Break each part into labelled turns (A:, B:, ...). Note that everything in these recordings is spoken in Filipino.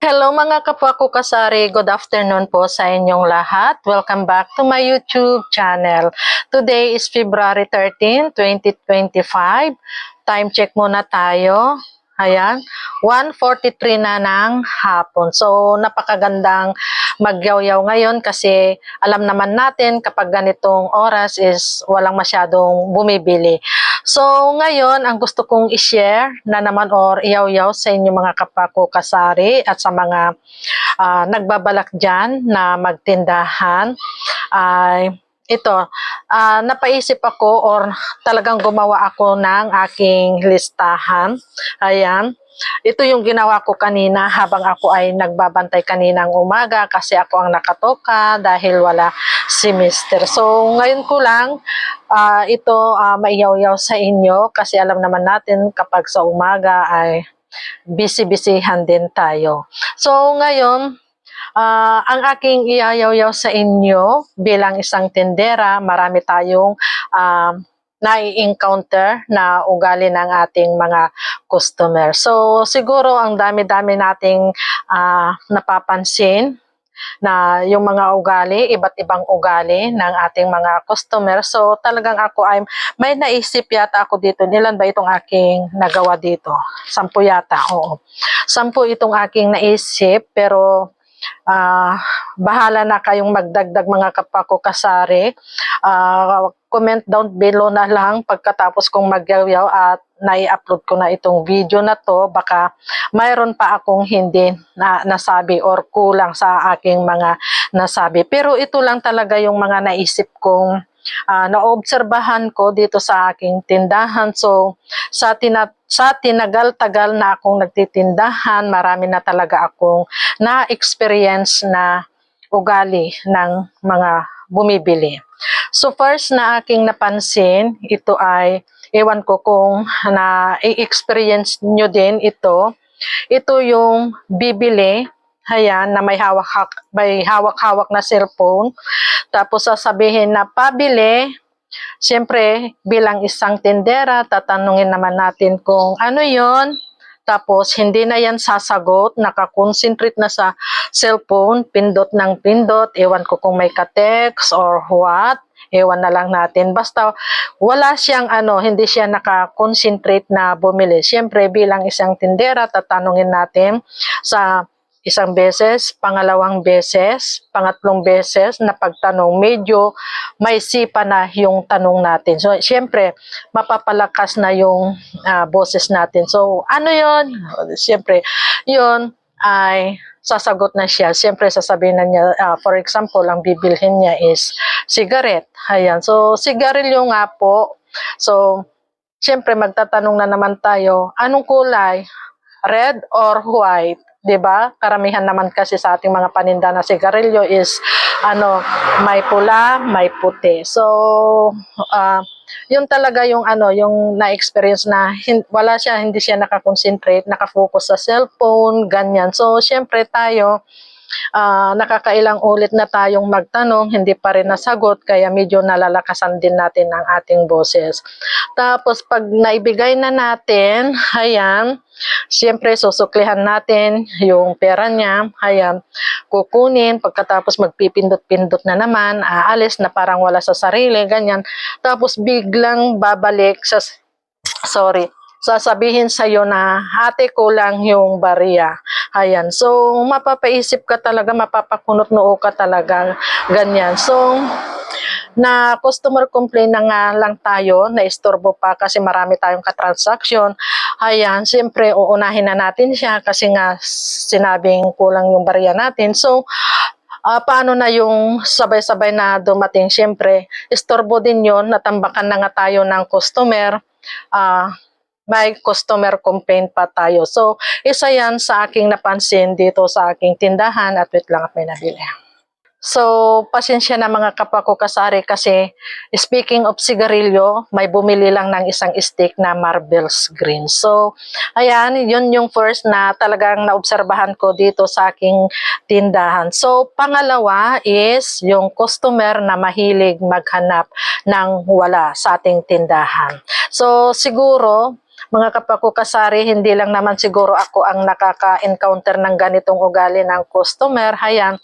A: Hello mga kapwa ko kasari, good afternoon po sa inyong lahat. Welcome back to my YouTube channel. Today is February 13, 2025. Time check muna tayo. Ayan, 1:43 na ng hapon. So, napakagandang magyaw-yaw ngayon kasi alam naman natin kapag ganitong oras is walang masyadong bumibili. So, ngayon, ang gusto kong i-share na naman or iyaw-yaw sa inyo mga kapwa ko kasari at sa mga nagbabalak dyan na magtindahan ay ito, napaisip ako or talagang gumawa ako ng aking listahan. Ayan. Ito yung ginawa ko kanina habang ako ay nagbabantay kaninang umaga kasi ako ang nakatoka dahil wala si Mister. So ngayon ko lang ito maiyaw-yaw sa inyo kasi alam naman natin kapag sa umaga ay busy-busyhan din tayo. So ngayon, ang aking iayaw-yaw sa inyo bilang isang tindera, marami tayong nai-encounter na ugali ng ating mga customer. So siguro ang dami-dami nating napapansin na yung mga ugali, iba't ibang ugali ng ating mga customer. So talagang ako ay may naisip yata ako dito. Nilan ba itong aking nagawa dito? 10 yata, oo. 10 itong aking naisip pero bahala na kayong magdagdag mga kapwa ko kasari. Comment down below na lang pagkatapos kong magyaw-yaw at nai-upload ko na itong video na to. Baka mayroon pa akong hindi nasabi or kulang sa aking mga nasabi. Pero ito lang talaga yung mga naisip kong naobserbahan ko dito sa aking tindahan. So sa tinagal-tagal na akong nagtitindahan, marami na talaga akong na-experience na ugali ng mga bumibili. So first na aking napansin, ito ay, ewan ko kung na-experience nyo din ito. Ito yung bibili, ayan, na may hawak-hawak na cellphone. Tapos sasabihin na pabili. Siyempre, bilang isang tindera, tatanungin naman natin kung ano yon. Tapos, hindi na yan sasagot, nakakonsentrate na sa cellphone, pindot ng pindot, ewan ko kung may ka-text or what, ewan na lang natin. Basta, wala siyang hindi siya nakakonsentrate na bumili. Siyempre, bilang isang tindera, tatanungin natin sa isang beses, pangalawang beses, pangatlong beses na pagtanong, medyo may sipa na yung tanong natin. So, siyempre, mapapalakas na yung boses natin. So, ano yon? Siyempre, yun ay sasagot na siya. Siyempre, sasabihin na niya, for example, ang bibilhin niya is cigarette. Ayan. So, sigarilyo nga po. So, siyempre, magtatanong na naman tayo, anong kulay? Red or white? 'Di ba? Karamihan naman kasi sa ating mga paninda na sigarilyo is may pula, may puti. So, yun talaga yung yung na-experience na hindi siya nakakonsentrate, nakafocus sa cellphone, ganyan. So, syempre tayo nakakailang ulit na tayong magtanong, hindi pa rin nasagot, kaya medyo nalalakasan din natin ang ating boses. Tapos pag naibigay na natin, ayan, siyempre susuklihan natin yung pera niya, ayan, kukunin, pagkatapos magpipindot-pindot na naman, aalis na parang wala sa sarili, ganyan. Tapos biglang babalik sasabihin sa'yo na ate ko lang yung bariya. Ayan. So, mapapaisip ka talaga, mapapakunot noo ka talaga. Ganyan. So, na customer complaint na nga lang tayo, na istorbo pa kasi marami tayong katransaksyon. Ayan, siyempre uunahin na natin siya kasi nga sinabing kulang yung bariya natin. So, paano na yung sabay-sabay na dumating? Siyempre, istorbo din yon, natambakan na nga tayo ng customer. May customer complaint pa tayo. So, isa yan sa aking napansin dito sa aking tindahan at wait lang at may nabili. So, pasensya na mga kapwa ko kasari kasi speaking of sigarilyo, may bumili lang ng isang stick na Marvel's Green. So, ayan, yun yung first na talagang naobserbahan ko dito sa aking tindahan. So, pangalawa is yung customer na mahilig maghanap ng wala sa ating tindahan. So, siguro, mga kapako kasari, hindi lang naman siguro ako ang nakaka-encounter ng ganitong ugali ng customer. Hayan,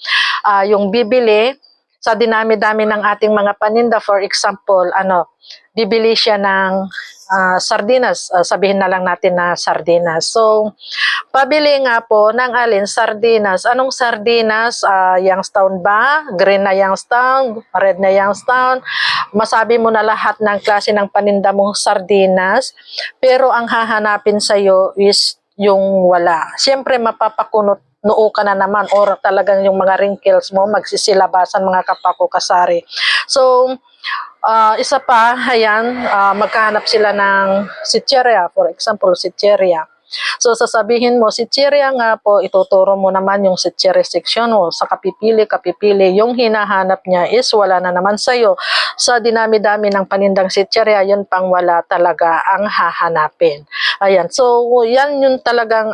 A: yung bibili sa dinami-dami ng ating mga paninda, for example, bibili siya ng sardinas, sabihin na lang natin na sardinas. So, pabili nga po ng alin, sardinas. Anong sardinas? Youngstown ba? Green na Youngstown? Red na Youngstown? Masabi mo na lahat ng klase ng paninda mong sardinas. Pero ang hahanapin sa'yo is yung wala. Siyempre, mapapakunot noo ka na naman or talagang yung mga wrinkles mo magsisilabasan mga kapako kasari. So, isa pa, ayan, magkahanap sila ng sitcheria, for example, sitcheria. So, sasabihin mo, sitcheria nga po, ituturo mo naman yung sitcheria section mo. Sa kapipili, yung hinahanap niya is wala na naman sa'yo. Sa dinami-dami ng panindang sitcheria, yun pang wala talaga ang hahanapin. Ayan, so yan yung talagang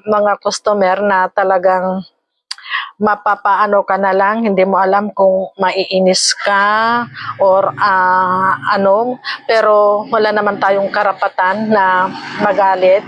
A: mga customer na talagang mapapaano ka na lang, hindi mo alam kung maiinis ka or pero wala naman tayong karapatan na magalit.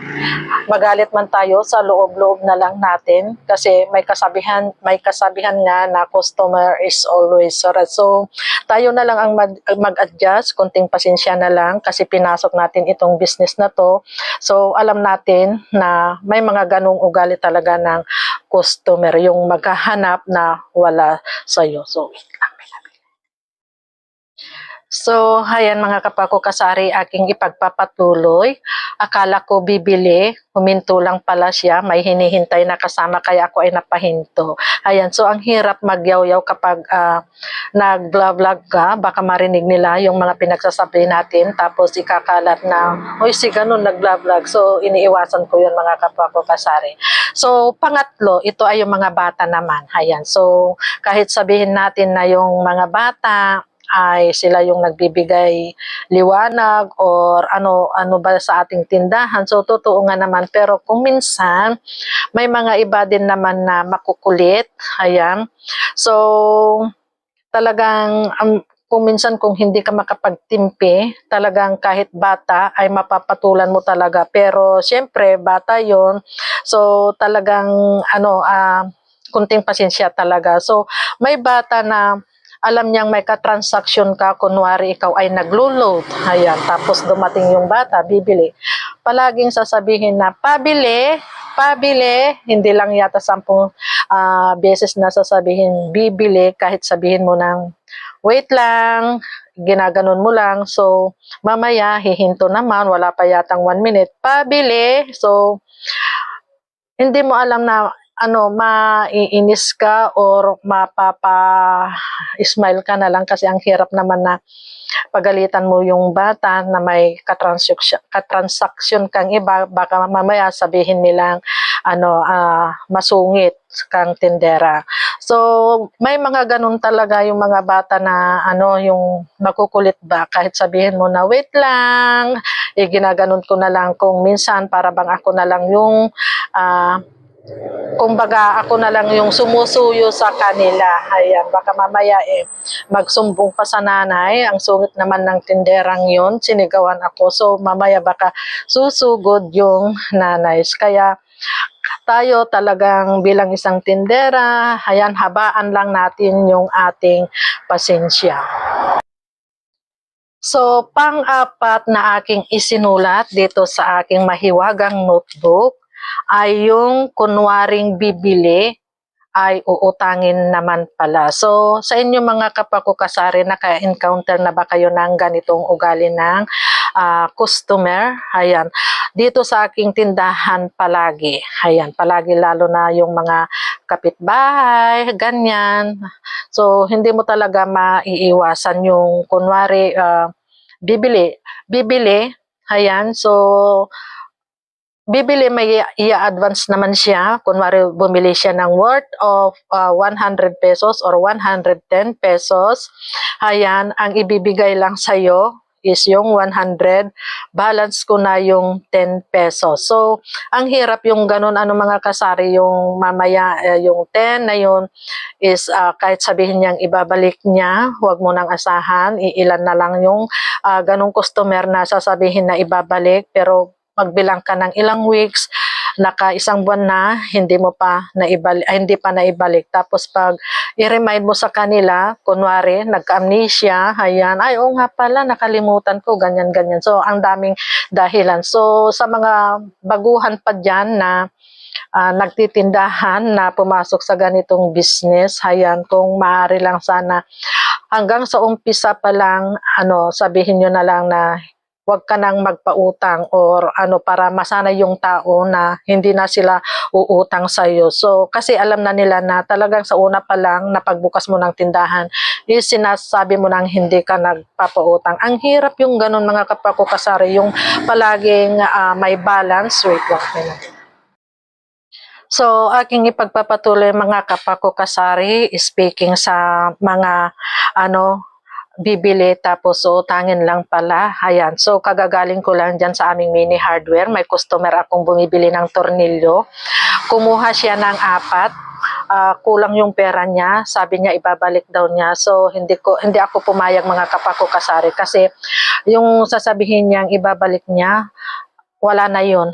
A: Magalit man tayo, sa loob-loob na lang natin kasi may kasabihan nga na customer is always right. So, tayo na lang ang mag-adjust, konting pasensya na lang kasi pinasok natin itong business na to. So, alam natin na may mga ganong ugali talaga ng customer, yung maghahanap na wala sa'yo. So, ayan mga kapako kasari, aking ipagpapatuloy. Akala ko bibili, huminto lang pala siya, may hinihintay na kasama kaya ako ay napahinto. Ayan, so ang hirap magyaw-yaw kapag nag-vlog ka, baka marinig nila yung mga pinagsasabi natin, tapos ikakalat na, oy si ganun nag-vlog. So, iniiwasan ko yun mga kapako kasari. So, pangatlo, ito ay yung mga bata naman. Ayan, so kahit sabihin natin na yung mga bata, ay sila yung nagbibigay liwanag or ano ba sa ating tindahan. So, totoo nga naman. Pero kung minsan, may mga iba din naman na makukulit. Ayan. So, talagang kung minsan kung hindi ka makapagtimpi, talagang kahit bata ay mapapatulan mo talaga. Pero, syempre, bata yon. So, talagang kunting pasensya talaga. So, may bata na alam niyang may ka-transaction ka, kunwari ikaw ay naglo-load, ayan, tapos dumating yung bata, bibili. Palaging sasabihin na, pabili, hindi lang yata 10 beses na sasabihin, bibili, kahit sabihin mo ng, wait lang, ginaganon mo lang, so mamaya, hihinto naman, wala pa yatang 1 minute, pabili, so hindi mo alam na maiinis ka or mapapa-smile ka na lang kasi ang hirap naman na pagalitan mo yung bata na may katransaksyon kang iba, baka mamaya sabihin nilang masungit kang tindera. So, may mga ganun talaga yung mga bata na yung makukulit ba, kahit sabihin mo na wait lang, ginaganon ko na lang kung minsan para bang ako na lang yung kumbaga ako na lang yung sumusuyo sa kanila. Ayan, baka mamaya magsumbong pa sa nanay. Ang sungit naman ng tinderang yun, sinigawan ako. So mamaya baka susugod yung nanay. Kaya tayo talagang bilang isang tindera, ayan, habaan lang natin yung ating pasensya. So, pang-apat na aking isinulat dito sa aking mahiwagang notebook ay yung kunwaring bibili ay uutangin naman pala. So, sa inyo mga kapako kasari, naka-encounter na ba kayo ng ganitong ugali ng customer? Ayan. Dito sa aking tindahan palagi. Ayan, palagi lalo na yung mga kapitbahay, ganyan. So, hindi mo talaga maiiwasan yung kunwari bibili. Ayan, so bibili, may i-advance naman siya. Kunwari, bumili siya ng worth of 100 pesos or 110 pesos. Ayan, ang ibibigay lang sa'yo is yung 100. Balance ko na yung 10 pesos. So, ang hirap yung ganun, mga kasari, yung mamaya, yung 10 na yun is kahit sabihin niyang ibabalik niya, huwag mo nang asahan, iilan na lang yung ganung customer na sasabihin na ibabalik, pero magbilang ka ng ilang weeks, naka isang buwan na, hindi pa naibalik. Tapos pag i-remind mo sa kanila, kunwari, nagka-amnesia, ayan, ay, oo nga pala, nakalimutan ko, ganyan, ganyan. So, ang daming dahilan. So, sa mga baguhan pa dyan na nagtitindahan na pumasok sa ganitong business, ayan, kung maaari lang sana hanggang sa umpisa pa lang, sabihin nyo na lang na huwag ka nang magpautang or para masanay yung tao na hindi na sila uutang sa iyo. So kasi alam na nila na talagang sa una pa lang na pagbukas mo ng tindahan is sinasabi mo nang hindi ka nagpapautang. Ang hirap yung ganun mga kapako kasari, yung palaging may balance. Wait lang. So, aking ipagpapatuloy mga kapako kasari, speaking sa mga bibili tapos utangin lang pala. Ayan, so kagagaling ko lang dyan sa aming mini hardware. May customer akong bumibili ng tornilyo. Kumuha siya ng 4. Kulang yung pera niya. Sabi niya ibabalik daw niya. So hindi ako pumayag mga kapako kasari kasi yung sasabihin niyang ibabalik niya, wala na yun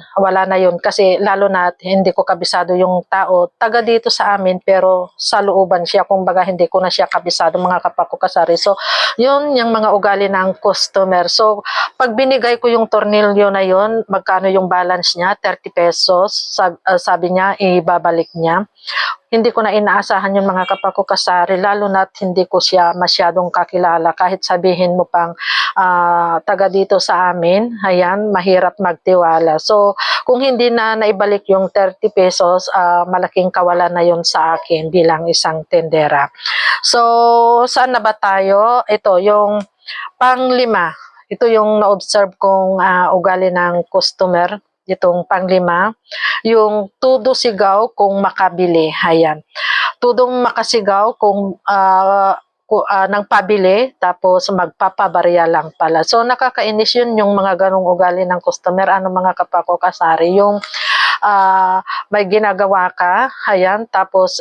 A: kasi lalo na hindi ko kabisado yung tao taga dito sa amin pero sa looban siya, kumbaga hindi ko na siya kabisado mga kapako kasari. So yun yung mga ugali ng customer. So pag binigay ko yung tornilyo na yun, magkano yung balance niya, 30 pesos, sabi niya ibabalik niya. Hindi ko na inaasahan yung mga kapako kasari, lalo na't hindi ko siya masyadong kakilala. Kahit sabihin mo pang taga dito sa amin, ayan, mahirap magtiwala. So, kung hindi na naibalik yung 30 pesos, malaking kawalan na yun sa akin bilang isang tendera. So, saan na ba tayo? Ito, yung pang-5. Ito yung na-observe kong ugali ng customer. Itong pang-5, yung tudo sigaw kung makabili. Ayan. Tudong makasigaw kung nang pabili, tapos magpapabarya lang pala. So nakakainis yun yung mga ganong ugali ng customer. Mga kapako kasari, yung may ginagawa ka, ayan, tapos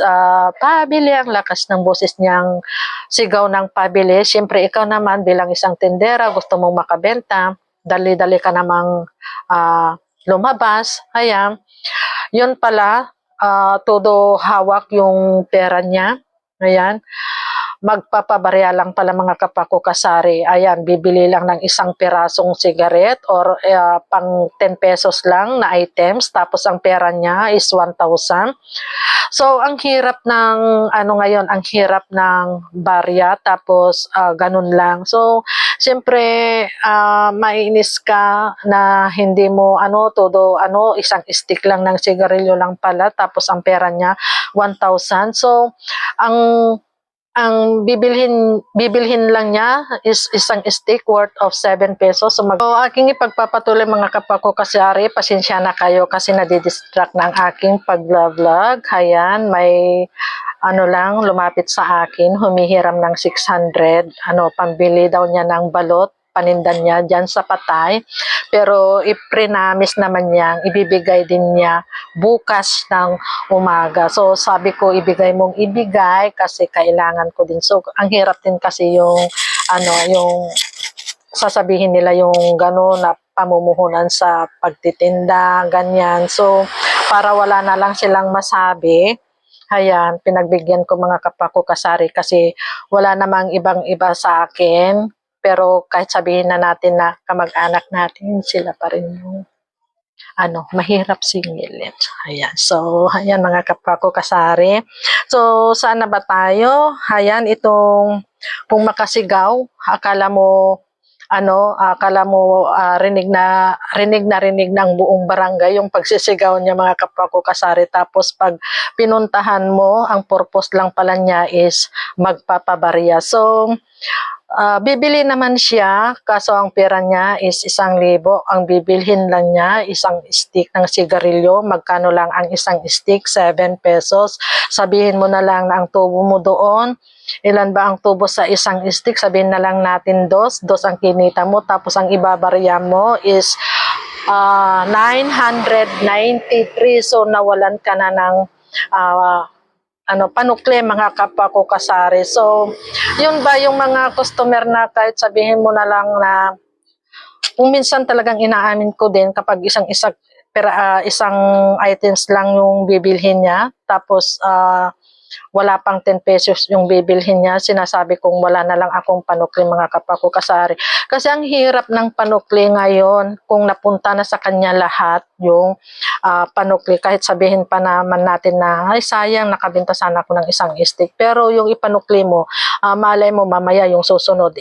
A: pabili, ang lakas ng boses niyang sigaw ng pabili. Siyempre ikaw naman bilang isang tendera, gusto mong makabenta, dali-dali ka namang lumabas, ayan. Yun pala, todo hawak yung pera niya, ayan. Magpapabarya lang pala mga kapako kasari. Ayan, bibili lang ng isang pirasong sigaret or pang 10 pesos lang na items, tapos ang pera niya is 1,000. So, ang hirap ng, ngayon, ang hirap ng barya, tapos ganun lang. So, siyempre, maiinis ka na hindi mo, todo, isang stick lang ng sigarilyo lang pala, tapos ang pera niya, 1,000. So, ang bibilhin lang niya is isang stick worth of 7 pesos. So, aking ipagpapatuloy mga kapako kasari, pasensya na kayo kasi nadidistract ng aking pag-vlog. Ayan, may lumapit sa akin, humihiram ng 600, pambili daw niya ng balot, panindan niya dyan sa Patay. Pero iprinamis naman niyang ibibigay din niya bukas ng umaga. So sabi ko, ibigay mong ibigay kasi kailangan ko din. So ang hirap din kasi yung yung sasabihin nila yung gano'n na pamumuhunan sa pagtitinda, ganyan. So para wala na lang silang masabi, ayan, pinagbigyan ko mga kapako kasari kasi wala namang ibang-iba sa akin. Pero kahit sabihin na natin na kamag-anak natin, sila pa rin yung mahirap singilin. Ayan. So, ayan mga kapako kasari. So, saan na ba tayo? Ayan, itong kung makasigaw, akala mo rinig ng buong barangay yung pagsisigaw niya mga kapako kasari. Tapos pag pinuntahan mo, ang purpose lang pala niya is magpapabarya. So, bibili naman siya, kaso ang pera niya is 1,000. Ang bibilhin lang niya isang stick ng sigarilyo. Magkano lang ang isang stick? 7 pesos. Sabihin mo na lang na ang tubo mo doon, ilan ba ang tubo sa isang stick? Sabihin na lang natin 2 ang kinita mo, tapos ang ibabarya mo is 993. So nawalan ka na ng panukle mga kapako kasari. So, yun ba yung mga customer na kahit sabihin mo na lang na kung minsan talagang inaamin ko din kapag isang items lang yung bibilhin niya, tapos wala pang 10 pesos yung bibilhin niya, sinasabi kong wala na lang akong panukli mga kapako kasari. Kasi ang hirap ng panukli ngayon kung napunta na sa kanya lahat yung panukli. Kahit sabihin pa naman natin na, ay sayang, nakabenta sana ako ng isang stick. Pero yung ipanukli mo, malay mo mamaya yung susunod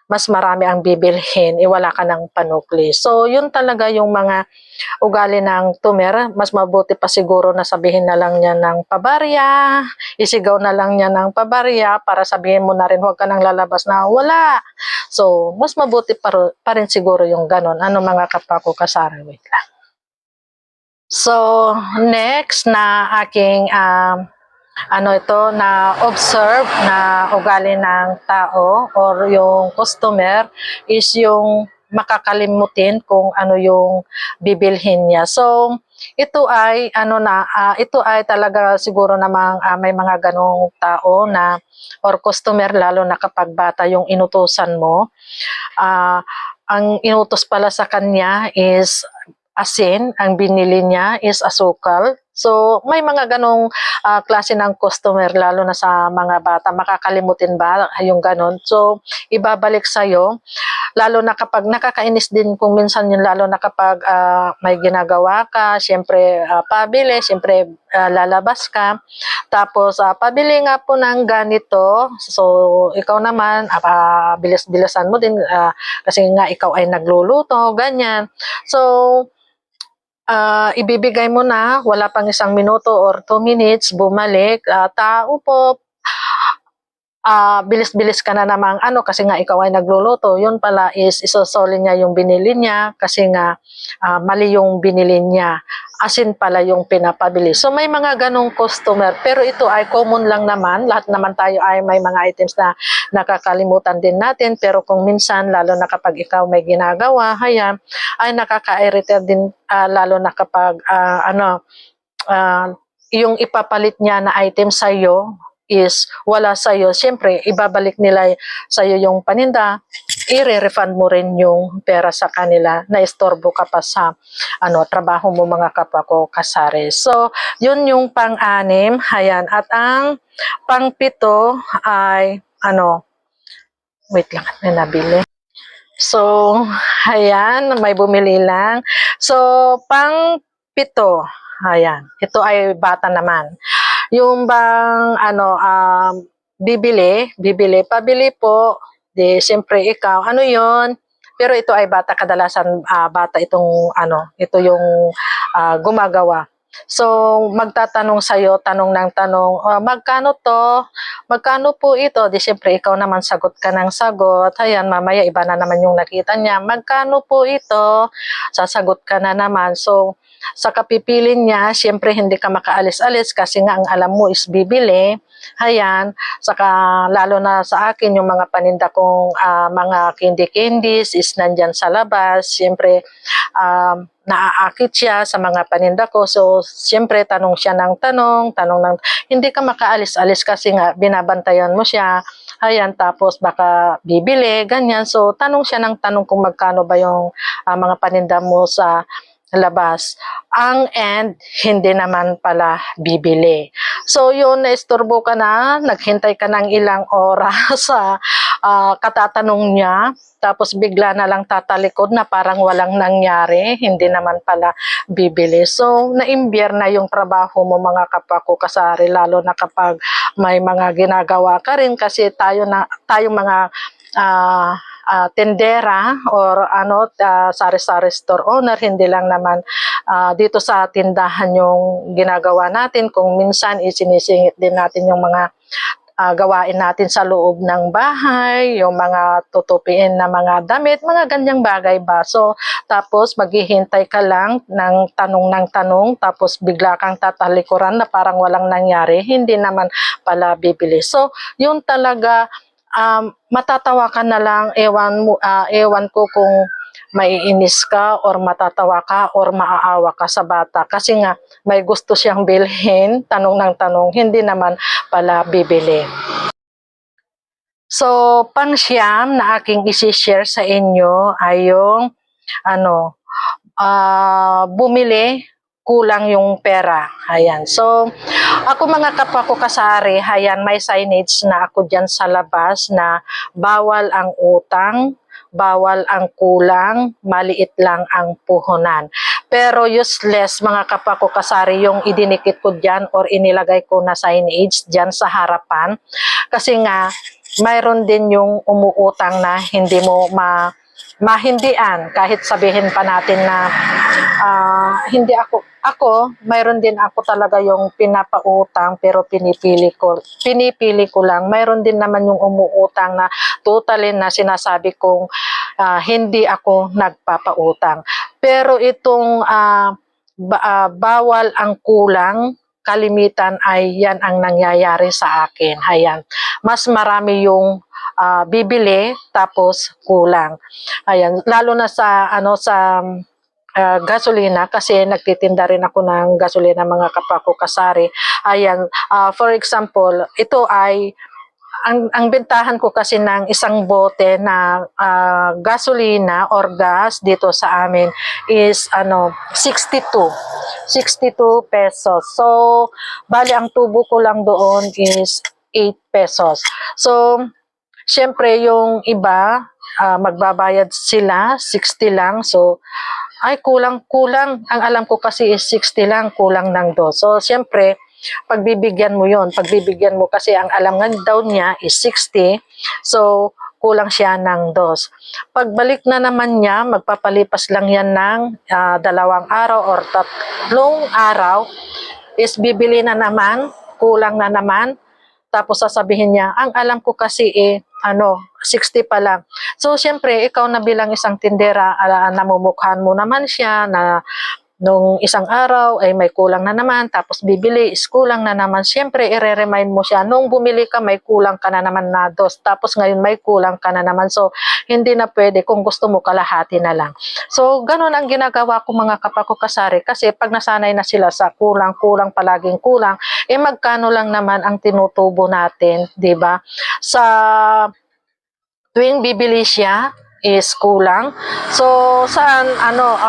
A: mas marami ang bibilhin, wala ka ng panukli. So, yun talaga yung mga ugali ng tumer. Mas mabuti pa siguro na sabihin na lang niya ng pabarya, isigaw na lang niya ng pabarya para sabihin mo na rin huwag ka nang lalabas na wala. So, mas mabuti pa rin siguro yung ganon. Ano mga kapako kasari, wait lang. So, next na aking na observe na ugali ng tao or yung customer is yung makakalimutin kung ano yung bibilhin niya. So, ito ay ito ay talaga siguro namang may mga ganong tao na or customer lalo na kapag bata yung inutusan mo. Ang inutos pala sa kanya is asin, ang binili niya is asukal. So, may mga ganong klase ng customer, lalo na sa mga bata. Makakalimutin ba yung ganon? So, ibabalik sa'yo. Lalo na kapag nakakainis din kung minsan yun, lalo na kapag may ginagawa ka, siyempre pabili, siyempre lalabas ka. Tapos, pabili nga po ng ganito. So, ikaw naman, bilis-bilisan mo din kasi nga ikaw ay nagluluto, ganyan. So, ibibigay mo na, wala pang 1 minuto or 2 minutes, bumalik, tao po, bilis-bilis ka na namang kasi nga ikaw ay nagluluto, yun pala is isosoli niya yung binili niya kasi nga mali yung binili niya. Asin pala yung pinapabili. So may mga ganong customer, pero ito ay common lang naman. Lahat naman tayo ay may mga items na nakakalimutan din natin, pero kung minsan, lalo na kapag ikaw may ginagawa, ay nakaka-irrite din, lalo na kapag yung ipapalit niya na item sa'yo is wala sa'yo. Siyempre, ibabalik nila sa'yo yung paninda, i-refund mo rin yung pera sa kanila, na istorbo ka pa sa trabaho mo mga kapwa ko kasari. So, yun yung pang-6. Ayan. At ang pang-7 ay wait lang, may nabili. So, ayan, may bumili lang. So, pang-7, ayan, ito ay bata naman. Yung bang pabili po, di siyempre ikaw, ano yon? Pero ito ay bata, kadalasan bata itong ito yung gumagawa. So, magtatanong sa'yo, tanong ng tanong, magkano to? Magkano po ito? Di siyempre, ikaw naman sagot ka ng sagot. Ayan, mamaya iba na naman yung nakita niya. Magkano po ito? Sasagot ka na naman. So, sa kapipilin niya, siyempre hindi ka makaalis-alis kasi nga ang alam mo is bibili. Ayan, saka lalo na sa akin, yung mga paninda kong mga candies is nandyan sa labas. Siyempre, naaakit siya sa mga paninda ko. So, siyempre, tanong siya ng tanong ng, hindi ka makaalis-alis kasi nga binabantayan mo siya. Ayan, tapos baka bibili, ganyan. So, tanong siya ng tanong kung magkano ba yung mga paninda mo sa labas. Ang end, hindi naman pala bibili. So, yun, naistorbo ka na, naghintay ka ng ilang oras sa katatanong niya, tapos bigla na lang tatalikod na parang walang nangyari, hindi naman pala bibili. So, naimbyar na yung trabaho mo mga kapwa ko kasari, lalo na kapag may mga ginagawa ka rin kasi tayong mga tendera or sari-sari store owner, hindi lang naman dito sa tindahan yung ginagawa natin. Kung minsan isinisingit din natin yung mga gawain natin sa loob ng bahay, yung mga tutupiin na mga damit, mga ganyang bagay ba. So, tapos maghihintay ka lang ng tanong, tapos bigla kang tatalikuran na parang walang nangyari, hindi naman pala bibili. So, yun talaga, matatawa ka na lang, ewan ko kung maiinis ka or matatawa ka or maaawa ka sa bata kasi nga may gusto siyang bilhin, tanong ng tanong, hindi naman pala bibili. So, pang-siyam na aking isi-share sa inyo ay yung bumili, kulang yung pera. Ayan. So, ako mga kapwa ko kasari, ayan, may signage na ako dyan sa labas na bawal ang utang, bawal ang kulang, maliit lang ang puhunan. Pero useless mga kapwa ko kasari yung idinikit ko dyan or inilagay ko na signage dyan sa harapan. Kasi nga, mayroon din yung umuutang na hindi mo mahindian kahit sabihin pa natin na hindi ako mayroon din ako talaga yung pinapautang pero pinipili ko lang. Mayroon din naman yung umuutang na totally na sinasabi kong hindi ako nagpapautang. Pero itong bawal ang kulang, kalimitan ay yan ang nangyayari sa akin. Ayan. Mas marami yung bibili tapos kulang. Ayan, lalo na sa gasolina kasi nagtitinda rin ako ng gasolina mga kapwa ko kasari. Ayan, for example, ito ay ang bentahan ko kasi ng isang bote na gasolina or gas dito sa amin is 62 pesos. So, bali ang tubo ko lang doon is 8 pesos. So, syempre yung iba magbabayad sila 60 lang. So, ay kulang. Ang alam ko kasi is 60 lang, kulang ng do. So, syempre, pagbibigyan mo kasi ang alam nga daw niya is 60. So, kulang siya ng dos. Pagbalik na naman niya, magpapalipas lang yan ng 2 araw or 3 araw, is bibili na naman, kulang na naman. Tapos sasabihin niya, ang alam ko kasi 60 pa lang. So, syempre, ikaw na bilang isang tindera, namumukhaan mo naman siya na nung isang araw ay may kulang na naman, tapos bibili is kulang na naman. Syempre, i-remind mo siya, nung bumili ka may kulang ka na naman na dos, tapos ngayon may kulang ka na naman. So, hindi na pwede, kung gusto mo kalahati na lang. So, ganun ang ginagawa ko mga kapwa ko kasari, kasi pag nasanay na sila sa kulang, palaging kulang, magkano lang naman ang tinutubo natin, 'di ba? Sa tuwing bibili siya is kulang. So, saan,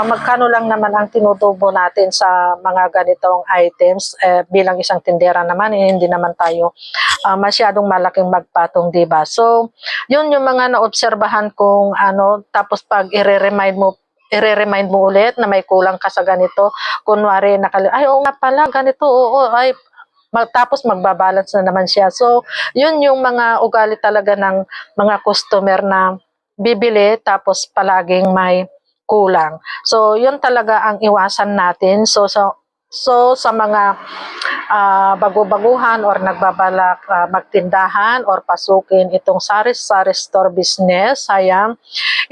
A: magkano lang naman ang tinutubo natin sa mga ganitong items, bilang isang tindera naman, hindi naman tayo masyadong malaking magpatong, diba? So, yun yung mga naobserbahan kong tapos pag i-remind mo ulit na may kulang ka sa ganito, kunwari, ay, oo nga pala, ganito, oo, ay, tapos magbabalance na naman siya. So, yun yung mga ugali talaga ng mga customer na bibili tapos palaging may kulang. So, yun talaga ang iwasan natin. So sa mga bago-baguhan or nagbabalak magtindahan or pasukin itong sari-sari store business, ayan,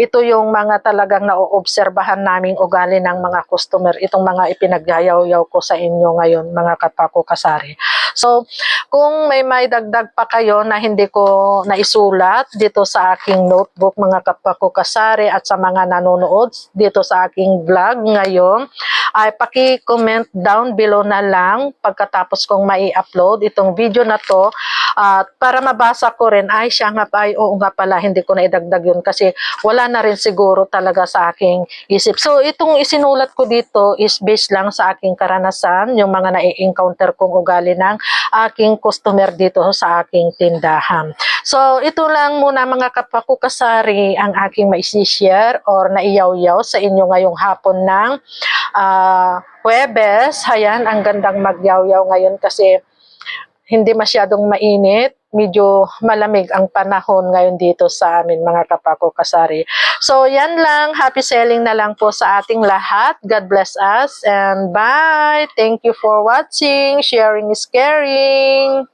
A: ito yung mga talagang naoobserbahan naming ugali ng mga customer, itong mga ipinagyayaw-yaw ko sa inyo ngayon, mga kapako kasari. So, kung may dagdag pa kayo na hindi ko naisulat dito sa aking notebook, mga kapako kasari, at sa mga nanonood dito sa aking vlog ngayon, ay paki-comment down below na lang pagkatapos kong mai-upload itong video na to, para mabasa ko rin, ay siya nga pa, ay oo nga pala, hindi ko na idagdag yun kasi wala na rin siguro talaga sa aking isip. So, itong isinulat ko dito is based lang sa aking karanasan, yung mga na-encounter kong ugali ng aking customer dito sa aking tindahan. So, ito lang muna mga kapwa ko kasari ang aking maisishare or naiyaw-yaw sa inyo ngayong hapon ng Huwebes. Ayan, ang gandang magyaw-yaw ngayon kasi hindi masyadong mainit, medyo malamig ang panahon ngayon dito sa amin mga kapako kasari. So yan lang, happy selling na lang po sa ating lahat. God bless us and bye! Thank you for watching. Sharing is caring.